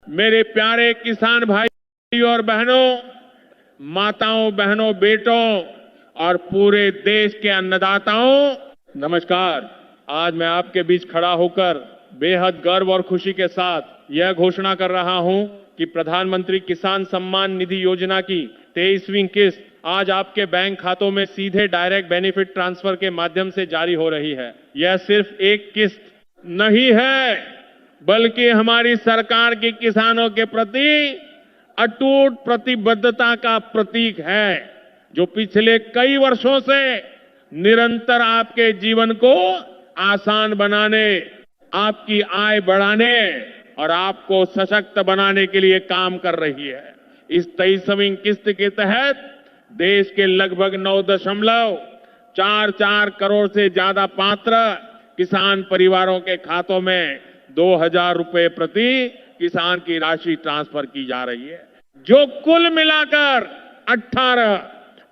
मेरे प्यारे किसान भाई और बहनों, माताओं, बहनों, बेटों और पूरे देश के अन्नदाताओं, नमस्कार। आज मैं आपके बीच खड़ा होकर बेहद गर्व और खुशी के साथ यह घोषणा कर रहा हूं कि प्रधानमंत्री किसान सम्मान निधि योजना की 23वीं किस्त आज आपके बैंक खातों में सीधे डायरेक्ट बेनिफिट ट्रांसफर के माध्यम से जारी हो रही है। यह सिर्फ एक किस्त नहीं है, बल्कि हमारी सरकार की किसानों के प्रति अटूट प्रतिबद्धता का प्रतीक है, जो पिछले कई वर्षों से निरंतर आपके जीवन को आसान बनाने, आपकी आय बढ़ाने और आपको सशक्त बनाने के लिए काम कर रही है। इस 23वीं किस्त के तहत देश के लगभग 9.44 करोड़ से ज्यादा पात्र किसान परिवारों के खातों में 2,000 रुपए प्रति किसान की राशि ट्रांसफर की जा रही है, जो कुल मिलाकर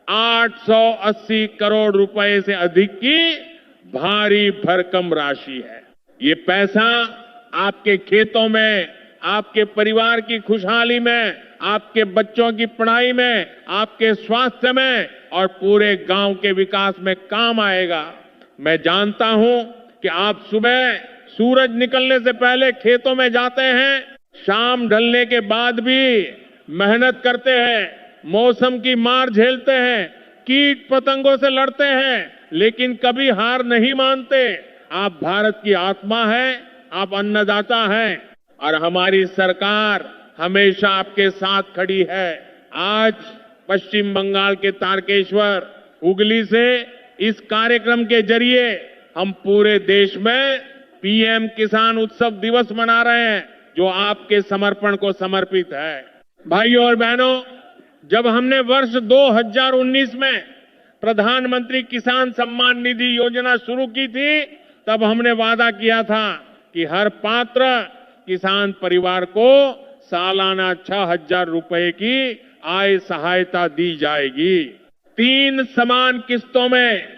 880 करोड़ रुपए से अधिक की भारी भरकम राशि है। ये पैसा आपके खेतों में, आपके परिवार की खुशहाली में, आपके बच्चों की पढ़ाई में, आपके स्वास्थ्य में और पूरे गांव के विकास में काम आएगा। मैं जानता हूं कि आप सुबह सूरज निकलने से पहले खेतों में जाते हैं, शाम ढलने के बाद भी मेहनत करते हैं, मौसम की मार झेलते हैं, कीट पतंगों से लड़ते हैं, लेकिन कभी हार नहीं मानते। आप भारत की आत्मा हैं, आप अन्नदाता हैं और हमारी सरकार हमेशा आपके साथ खड़ी है। आज पश्चिम बंगाल के तारकेश्वर, हुगली से इस कार्यक्रम के जरिए हम पूरे देश में पीएम किसान उत्सव दिवस मना रहे हैं, जो आपके समर्पण को समर्पित है। भाइयों और बहनों, जब हमने वर्ष 2019 में प्रधानमंत्री किसान सम्मान निधि योजना शुरू की थी, तब हमने वादा किया था कि हर पात्र किसान परिवार को सालाना 6,000 रुपए की आय सहायता दी जाएगी। 3 समान किस्तों में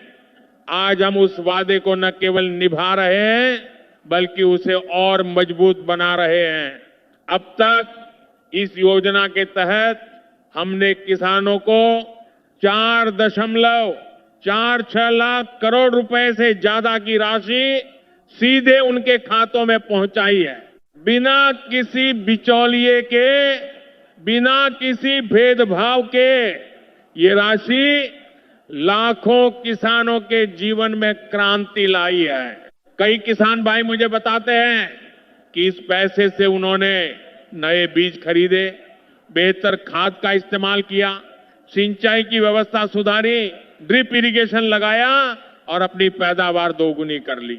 आज हम उस वादे को न केवल निभा रहे हैं, बल्कि उसे और मजबूत बना रहे हैं। अब तक इस योजना के तहत हमने किसानों को 4.46 लाख करोड़ रुपए से ज्यादा की राशि सीधे उनके खातों में पहुंचाई है, बिना किसी बिचौलिए के, बिना किसी भेदभाव के। ये राशि लाखों किसानों के जीवन में क्रांति लाई है। कई किसान भाई मुझे बताते हैं कि इस पैसे से उन्होंने नए बीज खरीदे, बेहतर खाद का इस्तेमाल किया, सिंचाई की व्यवस्था सुधारी, ड्रिप इरिगेशन लगाया और अपनी पैदावार दोगुनी कर ली।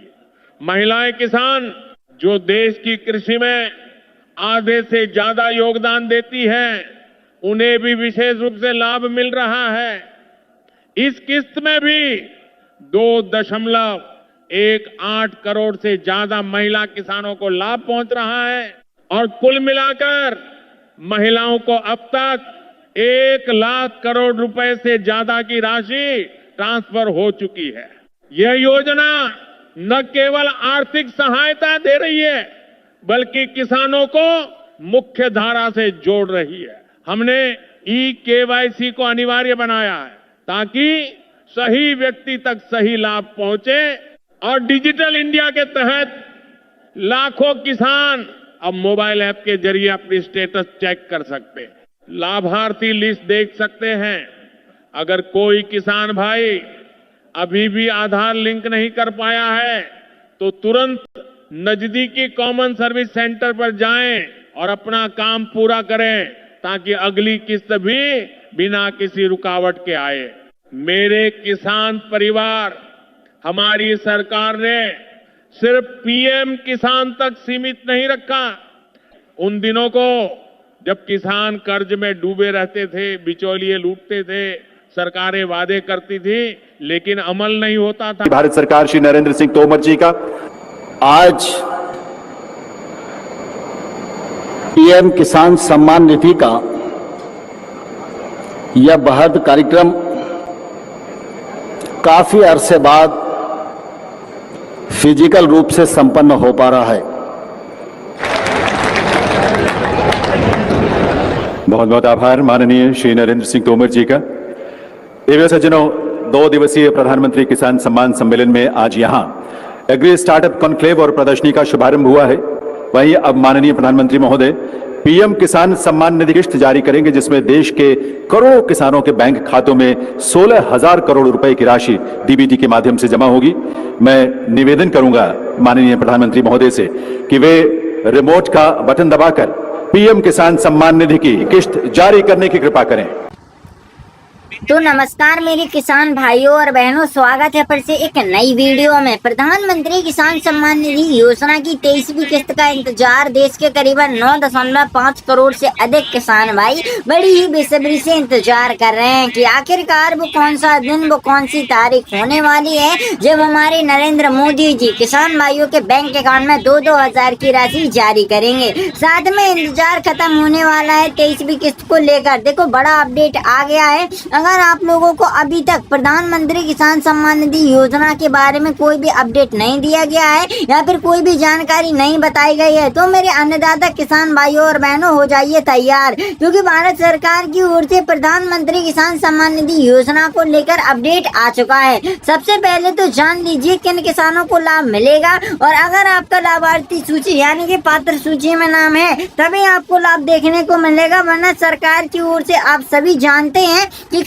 महिलाएं किसान, जो देश की कृषि में आधे से ज्यादा योगदान देती हैं, उन्हें भी विशेष रूप से लाभ मिल रहा है। इस किस्त में भी 2.18 करोड़ से ज्यादा महिला किसानों को लाभ पहुंच रहा है और कुल मिलाकर महिलाओं को अब तक 1 लाख करोड़ रुपए से ज्यादा की राशि ट्रांसफर हो चुकी है। यह योजना न केवल आर्थिक सहायता दे रही है, बल्कि किसानों को मुख्य धारा से जोड़ रही है। हमने ई-केवाईसी को अनिवार्य बनाया है, ताकि सही व्यक्ति तक सही लाभ पहुंचे और डिजिटल इंडिया के तहत लाखों किसान अब मोबाइल ऐप के जरिए अपनी स्टेटस चेक कर सकते हैं, लाभार्थी लिस्ट देख सकते हैं। अगर कोई किसान भाई अभी भी आधार लिंक नहीं कर पाया है, तो तुरंत नजदीकी कॉमन सर्विस सेंटर पर जाएं और अपना काम पूरा करें, ताकि अगली किस्त भी बिना किसी रुकावट के आए। मेरे किसान परिवार, हमारी सरकार ने सिर्फ पीएम किसान तक सीमित नहीं रखा। उन दिनों को जब किसान कर्ज में डूबे रहते थे, बिचौलिए लूटते थे, सरकारें वादे करती थी, लेकिन अमल नहीं होता था। भारत सरकार श्री नरेंद्र सिंह तोमर जी का आज पीएम किसान सम्मान निधि का यह बृहद कार्यक्रम काफी अरसे बाद फिजिकल रूप से संपन्न हो पा रहा है। बहुत बहुत आभार माननीय श्री नरेंद्र सिंह तोमर जी का। देवी सज्जनों, 2 दिवसीय प्रधानमंत्री किसान सम्मान सम्मेलन में आज यहां एग्री स्टार्टअप कॉन्क्लेव और प्रदर्शनी का शुभारंभ हुआ है। वहीं अब माननीय प्रधानमंत्री महोदय पीएम किसान सम्मान निधि किस्त जारी करेंगे, जिसमें देश के करोड़ों किसानों के बैंक खातों में 16,000 करोड़ रुपए की राशि डीबीटी के माध्यम से जमा होगी। मैं निवेदन करूंगा माननीय प्रधानमंत्री महोदय से कि वे रिमोट का बटन दबाकर पीएम किसान सम्मान निधि की किस्त जारी करने की कृपा करें। तो नमस्कार मेरे किसान भाइयों और बहनों, स्वागत है फिर से एक नई वीडियो में। प्रधानमंत्री किसान सम्मान निधि योजना की 23वीं किस्त का इंतजार देश के करीबन 9.5 करोड़ से अधिक किसान भाई बड़ी ही बेसब्री से इंतजार कर रहे हैं कि आखिरकार वो कौन सा दिन, वो कौन सी तारीख होने वाली है जब हमारे नरेंद्र मोदी जी किसान भाइयों के बैंक अकाउंट में 2-2 हजार की राशि जारी करेंगे। साथ में इंतजार खत्म होने वाला है 23वीं किस्त को लेकर। देखो, बड़ा अपडेट आ गया है। अगर आप लोगों को अभी तक प्रधानमंत्री किसान सम्मान निधि योजना के बारे में कोई भी अपडेट नहीं दिया गया है या फिर कोई भी जानकारी नहीं बताई गई है, तो मेरे अन्नदाता किसान भाइयों और बहनों हो जाइए तैयार, क्योंकि भारत सरकार की ओर से प्रधानमंत्री किसान सम्मान निधि योजना को लेकर अपडेट आ चुका है। सबसे पहले तो जान लीजिए किन किसानों को लाभ मिलेगा, और अगर आपका लाभार्थी सूची यानी कि पात्र सूची में नाम है तभी आपको लाभ देखने को मिलेगा, वरना सरकार की ओर से आप सभी जानते हैं कि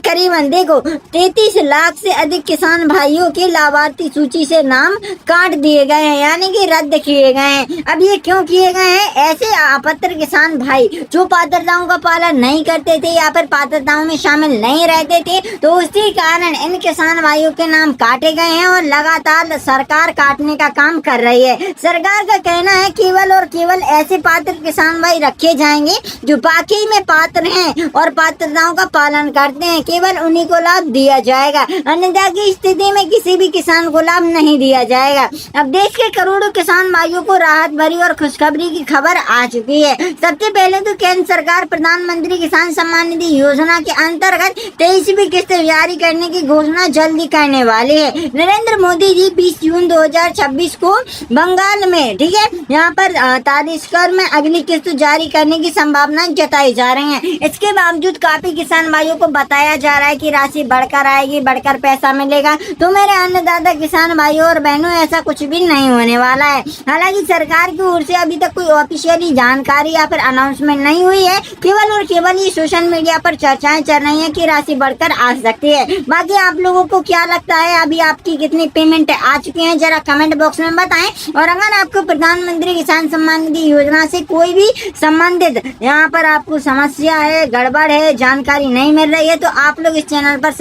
करीबन देखो 33 लाख से अधिक किसान भाइयों के लाभार्थी सूची से नाम काट दिए गए हैं, यानी कि रद्द किए गए हैं। अब ये क्यों किए गए हैं? ऐसे अपात्र किसान भाई जो पात्रताओं का पालन नहीं करते थे या फिर पात्रताओं में शामिल नहीं रहते थे, तो उसी कारण इन किसान भाइयों के नाम काटे गए हैं और लगातार सरकार काटने का काम कर रही है। सरकार का कहना है केवल और केवल ऐसे पात्र किसान भाई रखे जाएंगे जो वाकई में पात्र हैं और पात्रताओं का पालन करते हैं, केवल उन्हीं को लाभ दिया जाएगा। अन्यथा की स्थिति में किसी भी किसान को लाभ नहीं दिया जाएगा। अब देश के करोड़ों किसान भाइयों को राहत भरी और खुशखबरी की खबर आ चुकी है। सबसे पहले तो केंद्र सरकार प्रधानमंत्री किसान सम्मान निधि योजना के अंतर्गत 23वीं किस्त जारी करने की घोषणा जल्दी करने वाले है। नरेंद्र मोदी जी 20 जून 2026 को बंगाल में, ठीक है, यहाँ पर तारिशकर में अगली किस्त जारी करने की संभावना जताई जा रही है। इसके बावजूद काफी किसान भाइयों को बताया जा रहा है कि राशि बढ़कर आएगी, बढ़कर पैसा मिलेगा। तो मेरे अन्नदाता किसान भाइयों और बहनों, ऐसा कुछ भी नहीं होने वाला है। हालांकि सरकार की ओर से अभी तक कोई ऑफिशियली जानकारी या फिर अनाउंसमेंट नहीं हुई है, केवल और केवल ये सोशल मीडिया पर चर्चाएं चल रही है कि राशि बढ़कर आ सकती है। बाकी आप लोगों को क्या लगता है, अभी आपकी कितनी पेमेंट आ चुकी है, जरा कमेंट बॉक्स में बताएं। और अगर आपको प्रधानमंत्री किसान सम्मान निधि योजना से कोई भी संबंधित यहाँ पर आपको समस्या है, गड़बड़ है, जानकारी नहीं मिल रही है, तो आप लोग इस चैनल पर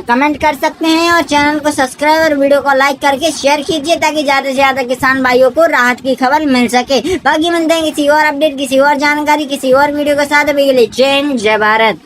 कमेंट कर सकते हैं और चैनल को सब्सक्राइब और वीडियो को लाइक करके शेयर कीजिए, ताकि ज्यादा से ज्यादा किसान भाइयों को राहत की खबर मिल सके। बाकी मिलते हैं किसी और अपडेट, किसी और जानकारी, किसी और वीडियो के साथ। अभी के लिए जय हिंद, जय भारत।